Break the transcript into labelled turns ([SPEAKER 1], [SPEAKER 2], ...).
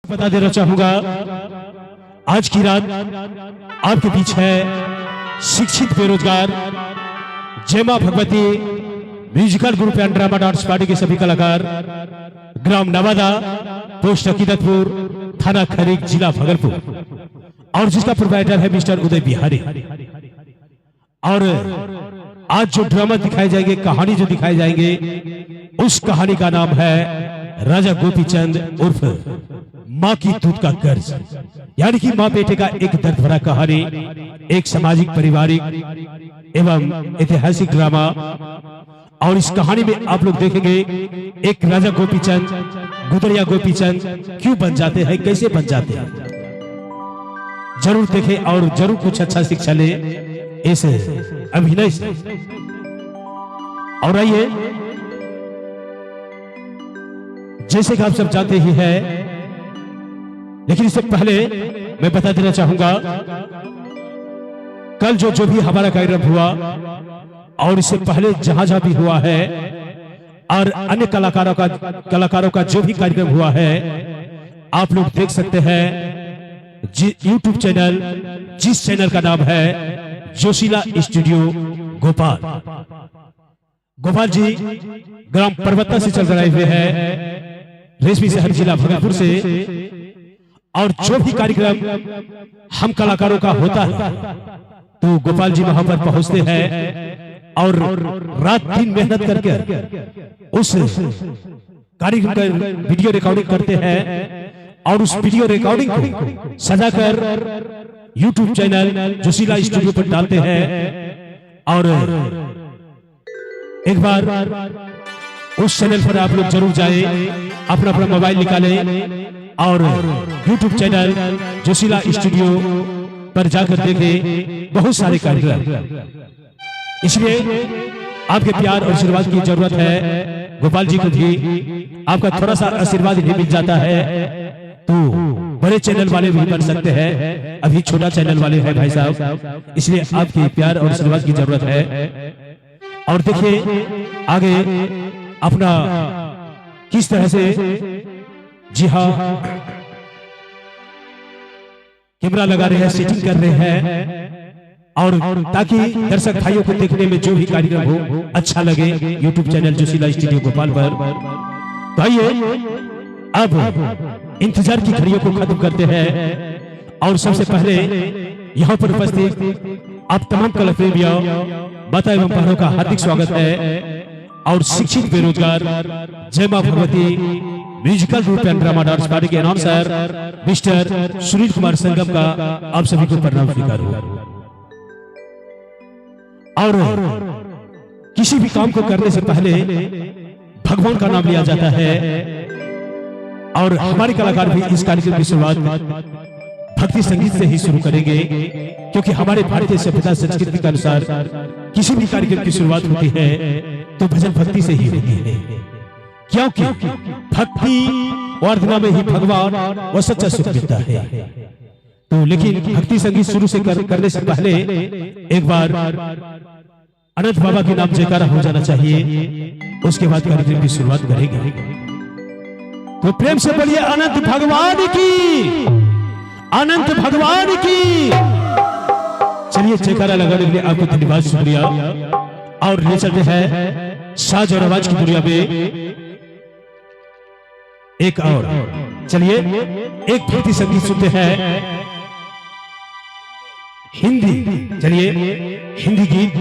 [SPEAKER 1] बता देना चाहूंगा, आज की रात आपके बीच है शिक्षित बेरोजगार Jai Maa Bhagwati musical group and drama dance party के सभी कलाकार, ग्राम नवादा, पोस्ट अकीदतपुर, थाना खरीक, जिला भागलपुर, और जिसका प्रोप्राइटर है मिस्टर उदय बिहारी। और आज जो ड्रामा दिखाए जाएंगे, कहानी जो दिखाए जाएंगे, उस कहानी का नाम है राजा गोपीचंद उर्फ माँ की दूध का कर्ज। यानी कि माँ बेटे का एक दर्द भरा कहानी, एक सामाजिक, पारिवारिक एवं ऐतिहासिक ड्रामा। और इस कहानी में आप लोग देखेंगे एक राजा गोपीचंद, गुदड़िया गोपीचंद क्यों बन जाते हैं, कैसे बन जाते हैं। जरूर देखें और जरूर कुछ अच्छा शिक्षा ले इस अभिनय से। और आइए, जैसे कि आप सब जानते ही हैं, लेकिन इससे पहले मैं बता देना चाहूंगा, कल जो भी हमारा कार्यक्रम हुआ और इससे पहले जहां भी हुआ है, और अन्य कलाकारों का जो भी कार्यक्रम हुआ है, आप लोग देख सकते हैं यूट्यूब चैनल, जिस चैनल का नाम है जोशीला स्टूडियो गोपाल। गोपाल जी ग्राम पर्वता से चल रहे हुए हैं, रेशमी शहर, जिला भागलपुर से। और जो भी कार्यक्रम हम कलाकारों का होता है, तो गोपाल जी वहां पर पहुंचते हैं और रात दिन मेहनत करके उस कार्यक्रम का वीडियो रिकॉर्डिंग करते हैं, और उस वीडियो रिकॉर्डिंग को सजाकर यूट्यूब चैनल जोशीला स्टूडियो पर डालते हैं। और एक बार उस चैनल पर आप लोग जरूर जाएं, अपना मोबाइल निकालें और यूट्यूब चैनल जोशीला स्टूडियो पर जाकर देखें बहुत सारे कार्यक्रम। इसलिए आपके प्यार और आशीर्वाद की जरूरत है। गोपाल जी को भी आपका थोड़ा सा आशीर्वाद ही मिल जाता है तो बड़े चैनल वाले भी बन सकते हैं। अभी छोटा चैनल वाले हैं भाई साहब, इसलिए आपके प्यार और आशीर्वाद की जरूरत है। और देखिए आगे अपना किस तरह से, जी हाँ, कैमरा लगा रहे हैं, सेटिंग कर रहे हैं, और ताकि दर्शक भाइयों को देखने में जो भी कार्यक्रम हो अच्छा लगे यूट्यूब चैनल जोशीला स्टूडियो गोपाल पर। तो आइए अब इंतजार की घड़ियों को खत्म करते हैं, और सबसे पहले यहाँ पर उपस्थित आप तमाम कला प्रेमियों, माता एवं बहनों का हार्दिक स्वागत है। और शिक्षित बेरोजगार Jai Maa Bhagwati musical group and drama dance party के अनाउंसर मिस्टर सुनील कुमार संगम का आप सभी को प्रणाम स्वीकार हो। और किसी भी काम को करने से पहले भगवान का नाम लिया जाता है, और हमारे कलाकार भी इस कार्यक्रम की शुरुआत भक्ति संगीत से ही शुरू करेंगे, क्योंकि हमारे भारतीय सभ्यता संस्कृति के अनुसार किसी भी कार्यक्रम की शुरुआत होती है तो भजन भक्ति से ही होती है, क्योंकि भक्ति आराधना में ही भगवान व सच्चा सुख मिलता है। तो लेकिन भक्ति संगीत शुरू से करने से पहले एक बार अनंत बाबा के नाम जयकारा हो जाना चाहिए, उसके बाद कार्यक्रम की शुरुआत करेंगे। तो प्रेम से बोलिए अनंत भगवान की, अनंत भगवान की। चलिए जयकारा लगाने के लिए आपको धन्यवाद, शुक्रिया। और ले चलते हैं साज और आवाज की दुनिया में एक और, चलिए एक भक्ति संगीत सुनते हैं, हिंदी। चलिए हिंदी गीत